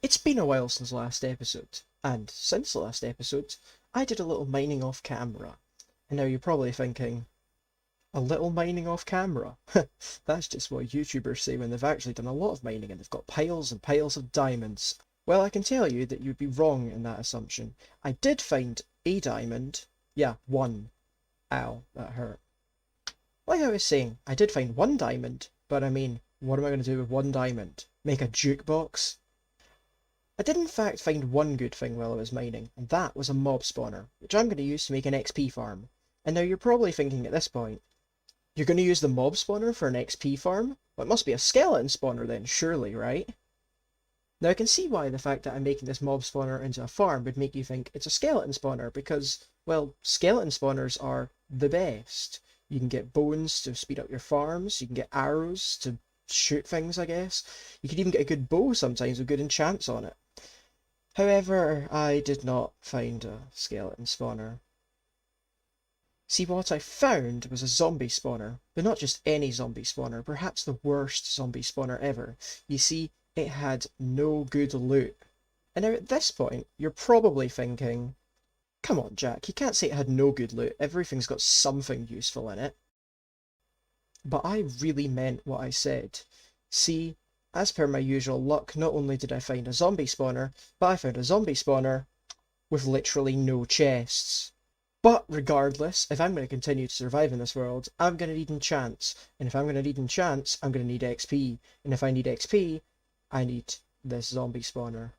It's been a while since the last episode, and since the last episode, I did a little mining off camera. And now you're probably thinking, a little mining off camera? That's just what YouTubers say when they've actually done a lot of mining and they've got piles and piles of diamonds. Well, I can tell you that you'd be wrong in that assumption. I did find a diamond. Yeah, one. Ow, that hurt. Like I was saying, I did find one diamond, but I mean, what am I going to do with one diamond? Make a jukebox? I did in fact find one good thing while I was mining, and that was a mob spawner, which I'm going to use to make an XP farm. And now you're probably thinking at this point, you're going to use the mob spawner for an XP farm? Well, it must be a skeleton spawner then, surely, right? Now I can see why the fact that I'm making this mob spawner into a farm would make you think it's a skeleton spawner, because, well, skeleton spawners are the best. You can get bones to speed up your farms, you can get arrows to shoot things, I guess. You could even get a good bow sometimes with good enchants on it. However, I did not find a skeleton spawner. See, what I found was a zombie spawner, but not just any zombie spawner, perhaps the worst zombie spawner ever. You see, it had no good loot. And now at this point, you're probably thinking, come on Jack, you can't say it had no good loot, everything's got something useful in it. But I really meant what I said. See, as per my usual luck, not only did I find a zombie spawner, but I found a zombie spawner with literally no chests. But regardless, if I'm going to continue to survive in this world, I'm going to need enchants. And if I'm going to need enchants, I'm going to need XP. And if I need XP, I need this zombie spawner.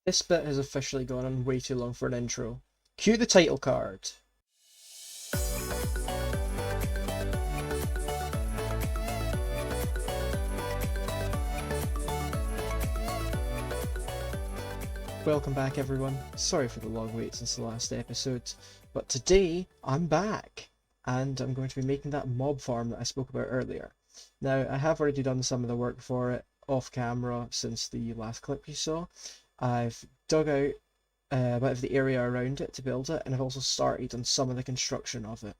This bit has officially gone on way too long for an intro. Cue the title card. Welcome back everyone, sorry for the long wait since the last episode, but today I'm back and I'm going to be making that mob farm that I spoke about earlier. Now I have already done some of the work for it off camera since the last clip you saw. I've dug out a bit of the area around it to build it, and I've also started on some of the construction of it.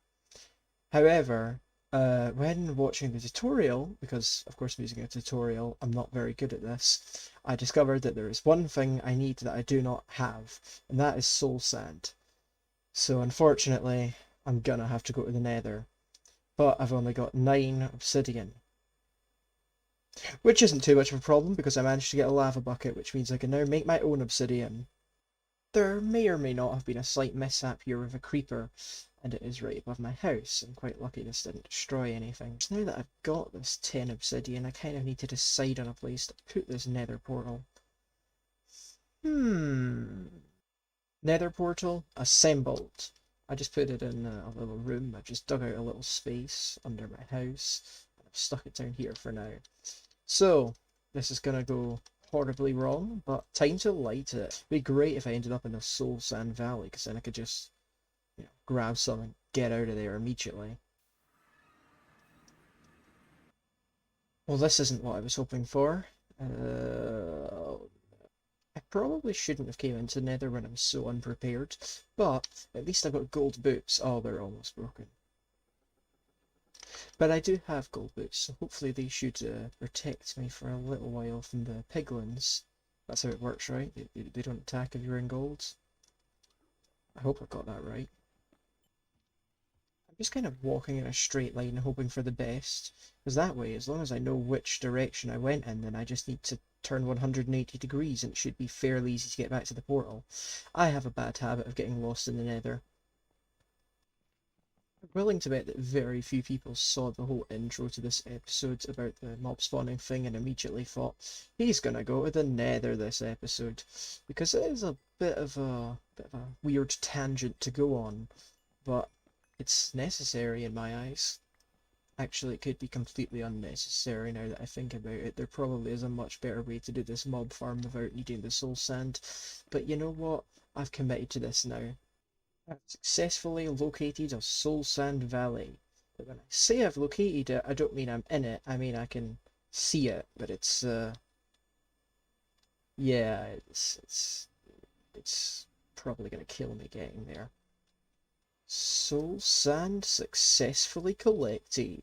However, when watching the tutorial, because of course I'm using a tutorial, I'm not very good at this, I discovered that there is one thing I need that I do not have, and that is soul sand. So unfortunately, I'm gonna have to go to the nether. But I've only got 9 obsidian. Which isn't too much of a problem, because I managed to get a lava bucket, which means I can now make my own obsidian. There may or may not have been a slight mishap here with a creeper, and it is right above my house. I'm quite lucky this didn't destroy anything. So now that I've got this 10 obsidian, I kind of need to decide on a place to put this nether portal. Nether portal assembled. I just put it in a little room. I just dug out a little space under my house, and I've stuck it down here for now. So, this is gonna go horribly wrong, but time to light it. It'd be great if I ended up in a soul sand valley, because then I could just, grab some and get out of there immediately. Well, this isn't what I was hoping for. I probably shouldn't have came into Nether when I'm so unprepared, but at least I've got gold boots. Oh, they're almost broken. But I do have gold boots, so hopefully they should protect me for a little while from the piglins. That's how it works, right? They don't attack if you're in gold. I hope I got that right. I'm just kind of walking in a straight line hoping for the best, because that way, as long as I know which direction I went in, then I just need to turn 180 degrees and it should be fairly easy to get back to the portal. I have a bad habit of getting lost in the nether. I'm willing to bet that very few people saw the whole intro to this episode about the mob spawning thing and immediately thought, he's gonna go to the nether this episode, because it is a bit of a weird tangent to go on, but it's necessary in my eyes. Actually, it could be completely unnecessary now that I think about it. There probably is a much better way to do this mob farm without needing the soul sand. But you know what? I've committed to this now. I've successfully located a soul sand valley. But when I say I've located it, I don't mean I'm in it. I mean I can see it, but it's yeah, it's probably gonna kill me getting there. Soul sand successfully collected.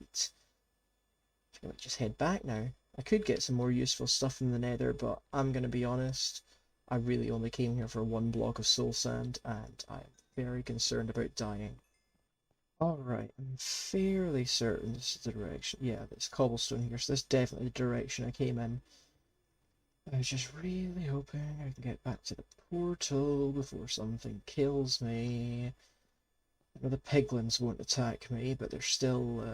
I'm gonna just head back now. I could get some more useful stuff in the nether, but I'm going to be honest, I really only came here for one block of soul sand, and I'm very concerned about dying. Alright, I'm fairly certain this is the direction. Yeah, there's cobblestone here, so this is definitely the direction I came in. I was just really hoping I can get back to the portal before something kills me. I know the piglins won't attack me, but there's still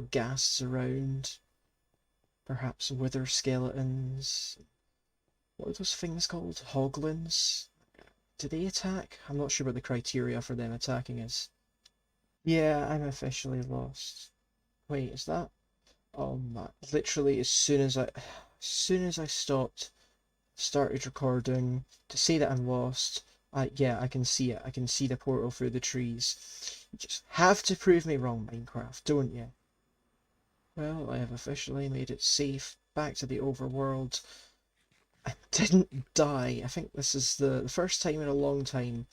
ghasts around. Perhaps wither skeletons. What are those things called? Hoglins? Do they attack? I'm not sure what the criteria for them attacking is. Yeah, I'm officially lost. Wait, is that? Oh my! Literally, as soon as I started recording to say that I'm lost, yeah, I can see it. I can see the portal through the trees. You just have to prove me wrong, Minecraft, don't you? Well, I have officially made it safe back to the overworld. I didn't die. I think this is the first time in a long time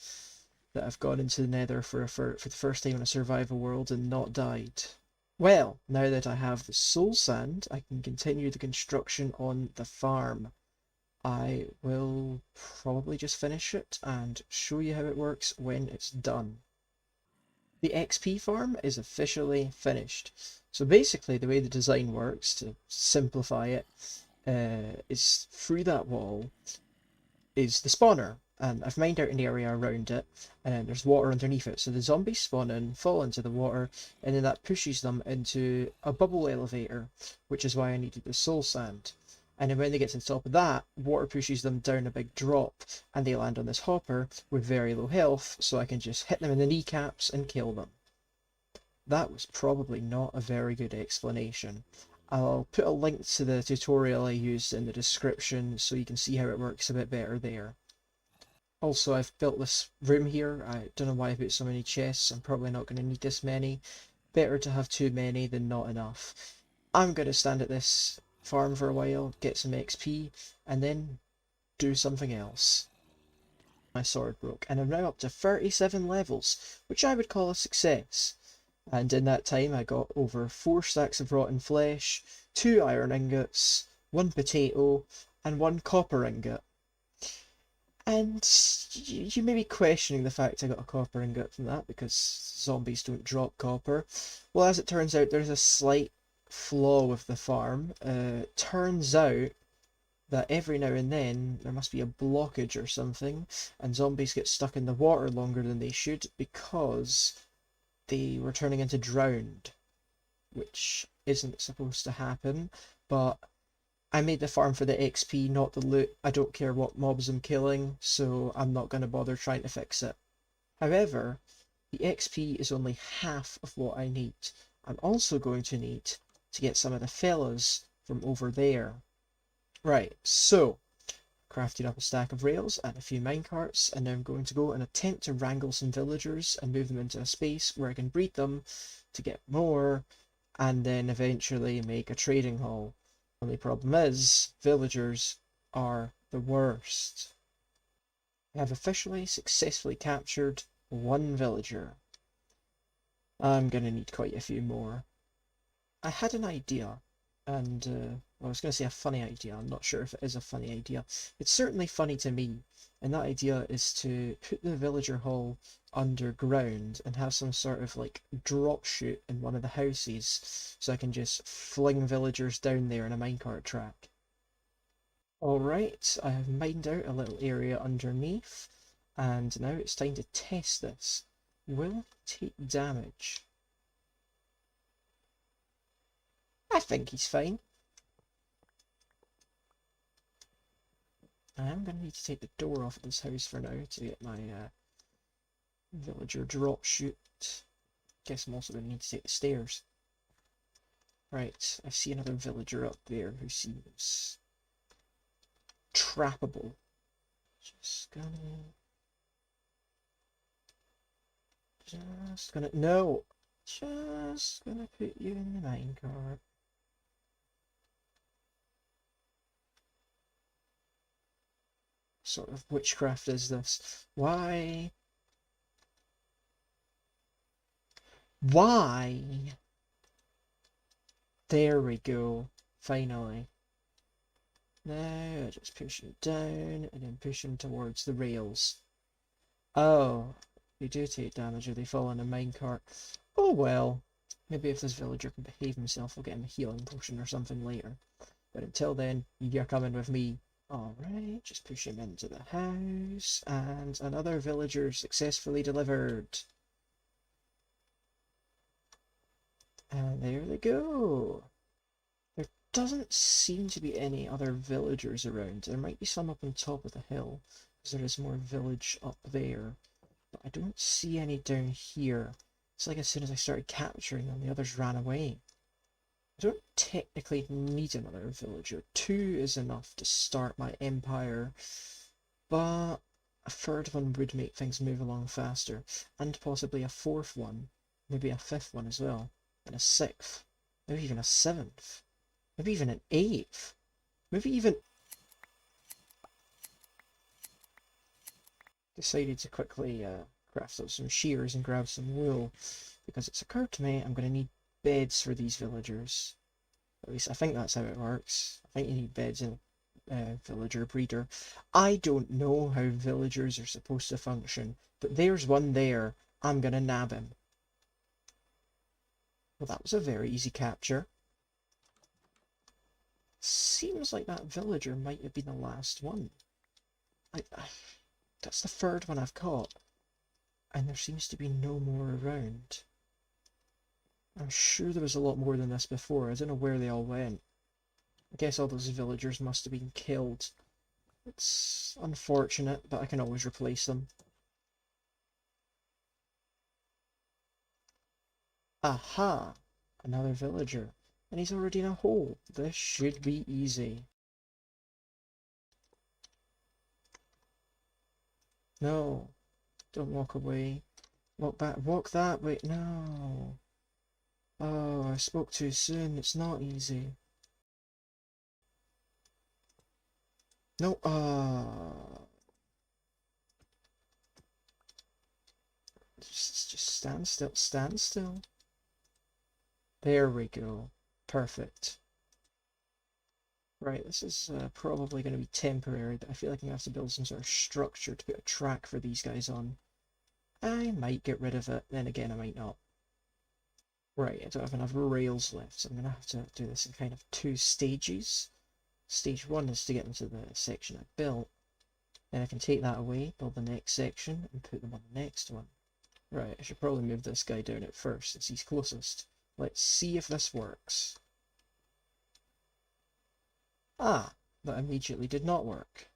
that I've gone into the nether for the first time in a survival world and not died. Well, now that I have the soul sand, I can continue the construction on the farm. I will probably just finish it and show you how it works when it's done. The XP farm is officially finished. So basically the way the design works, to simplify it, is through that wall is the spawner. And I've mined out an area around it, and then there's water underneath it. So the zombies spawn in, fall into the water, and then that pushes them into a bubble elevator, which is why I needed the soul sand. And then when they get to the top of that, water pushes them down a big drop, and they land on this hopper with very low health, so I can just hit them in the kneecaps and kill them. That was probably not a very good explanation. I'll put a link to the tutorial I used in the description so you can see how it works a bit better there. Also, I've built this room here. I don't know why I put so many chests. I'm probably not going to need this many. Better to have too many than not enough. I'm going to stand at this farm for a while, get some XP, and then do something else. My sword broke, and I'm now up to 37 levels, which I would call a success. And in that time I got over 4 stacks of rotten flesh, 2 iron ingots, 1 potato, and 1 copper ingot. And you may be questioning the fact I got a copper ingot from that, because zombies don't drop copper. Well, as it turns out, there's a slight flaw with the farm. Turns out that every now and then there must be a blockage or something, and zombies get stuck in the water longer than they should because they were turning into drowned, which isn't supposed to happen. But I made the farm for the XP, not the loot. I don't care what mobs I'm killing, so I'm not going to bother trying to fix it. However, the XP is only half of what I need. I'm also going to need to get some of the fellas from over there. Right, so crafted up a stack of rails and a few minecarts, and now I'm going to go and attempt to wrangle some villagers and move them into a space where I can breed them to get more, and then eventually make a trading hall. Only problem is, villagers are the worst. I have officially successfully captured 1 villager. I'm gonna need quite a few more. I had an idea, and well, I was going to say a funny idea. I'm not sure if it is a funny idea. It's certainly funny to me, and that idea is to put the villager hall underground and have some sort of like drop chute in one of the houses, so I can just fling villagers down there in a minecart track. Alright, I have mined out a little area underneath, and now it's time to test this. Will it take damage? I think he's fine. I am going to need to take the door off of this house for now to get my villager drop chute. Guess I'm also going to need to take the stairs. Right, I see another villager up there who seems trappable. No! Just gonna put you in the minecart. Sort of witchcraft is this? Why? Why? There we go. finally. Now I just push him down and then push him towards the rails. Oh, they do take damage if they fall on a minecart. Oh well. Maybe if this villager can behave himself, we'll get him a healing potion or something later. But until then, you're coming with me. Alright, just push him into the house, and another villager successfully delivered. And there they go. There doesn't seem to be any other villagers around. There might be some up on top of the hill, because there is more village up there. But I don't see any down here. It's like as soon as I started capturing them, the others ran away. I don't technically need another villager. 2 is enough to start my empire, but a 3rd one would make things move along faster, and possibly a 4th one, maybe a 5th one as well, and a 6th, maybe even a 7th, maybe even an 8th, maybe even... Decided to quickly craft up some shears and grab some wool, because it's occurred to me I'm going to need beds for these villagers. At least I think that's how it works. I think you need beds in a villager breeder. I don't know how villagers are supposed to function, but there's one there. I'm going to nab him. Well, that was a very easy capture. Seems like that villager might have been the last one. That's the 3rd one I've caught, and there seems to be no more around. I'm sure there was a lot more than this before. I don't know where they all went. I guess all those villagers must have been killed. It's unfortunate, but I can always replace them. Aha! Another villager. And he's already in a hole. This should be easy. No. Don't walk away. Walk back. Walk that way. No. Oh, I spoke too soon. It's not easy. No. Just stand still. Stand still. There we go. Perfect. Right, this is probably going to be temporary, but I feel like I'm going to have to build some sort of structure to put a track for these guys on. I might get rid of it, then again I might not. Right, I don't have enough rails left, so I'm going to have to do this in kind of 2 stages. Stage 1 is to get into the section I built. Then I can take that away, build the next section, and put them on the next one. Right, I should probably move this guy down at first, since he's closest. Let's see if this works. Ah, that immediately did not work.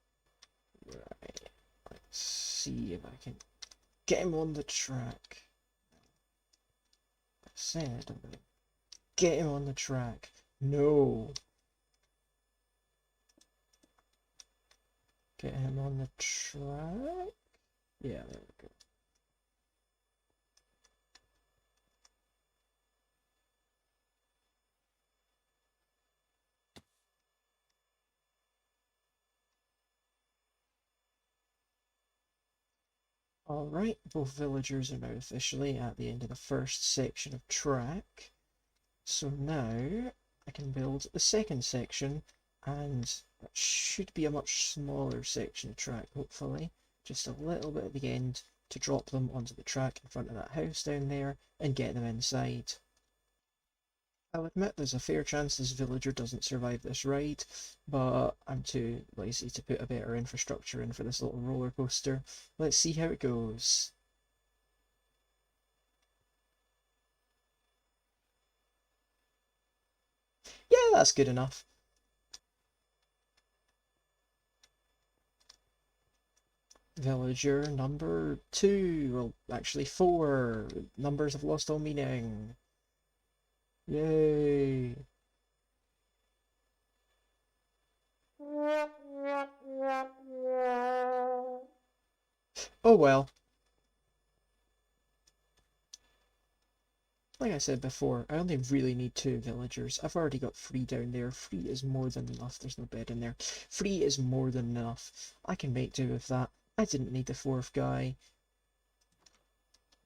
Right, let's see if I can get him on the track. I said I'm gonna get him on the track. No. Get him on the track? Yeah, there we go. Alright, both villagers are now officially at the end of the first section of track. So now I can build the second section, and that should be a much smaller section of track, hopefully. Just a little bit at the end to drop them onto the track in front of that house down there and get them inside. I'll admit there's a fair chance this villager doesn't survive this ride, but I'm too lazy to put a better infrastructure in for this little roller coaster. Let's see how it goes. Yeah, that's good enough. Villager number 2, well, actually 4. Numbers have lost all meaning. Yay! Oh well. Like I said before, I only really need 2 villagers. I've already got 3 down there. 3 is more than enough. There's no bed in there. 3 is more than enough. I can make do with that. I didn't need the 4th guy.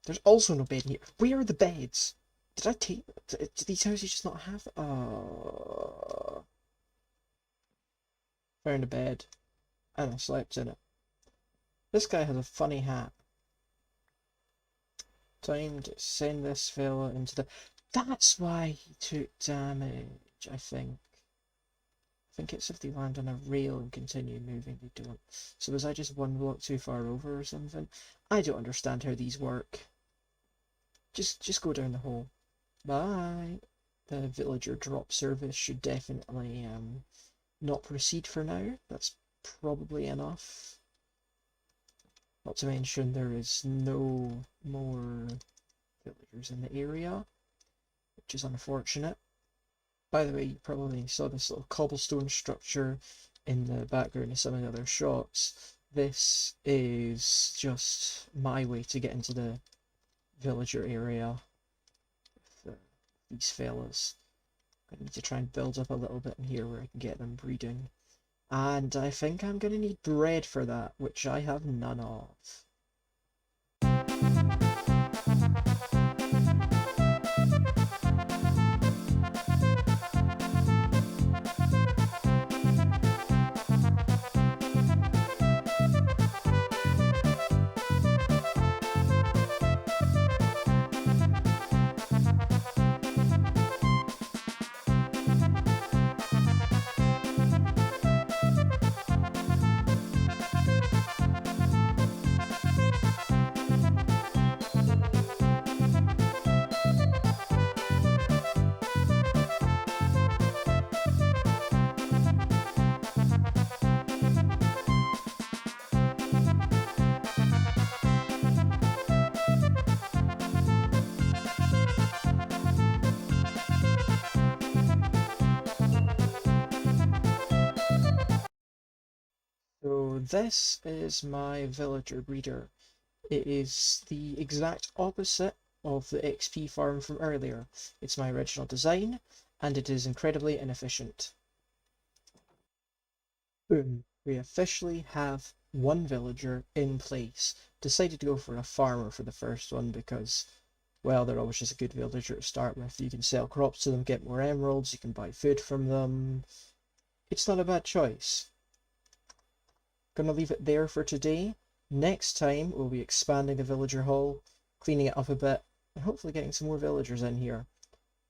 There's also no bed in here. Where are the beds? Did I take... Did these houses just not have... found a bed, and I slept in it. This guy has a funny hat. Time to send this fella into the... That's why he took damage, I think. I think it's if they land on a rail and continue moving, they don't. So was I just one block too far over or something? I don't understand how these work. Just go down the hole. Bye. The villager drop service should definitely not proceed for now. That's probably enough. Not to mention there is no more villagers in the area, which is unfortunate. By the way, you probably saw this little cobblestone structure in the background of some of the other shots. This is just my way to get into the villager area with these fellas. I need to try and build up a little bit in here where I can get them breeding. And I think I'm going to need bread for that, which I have none of. So this is my villager breeder. It is the exact opposite of the XP farm from earlier. It's my original design, and it is incredibly inefficient. Boom, we officially have one villager in place. Decided to go for a farmer for the first one because, well, they're always just a good villager to start with. You can sell crops to them, get more emeralds, you can buy food from them. It's not a bad choice. Gonna leave it there for today. Next time we'll be expanding the villager hall, cleaning it up a bit, and hopefully getting some more villagers in here.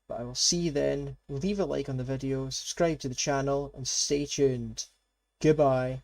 But I will see you then. Leave a like on the video, subscribe to the channel, and stay tuned. Goodbye.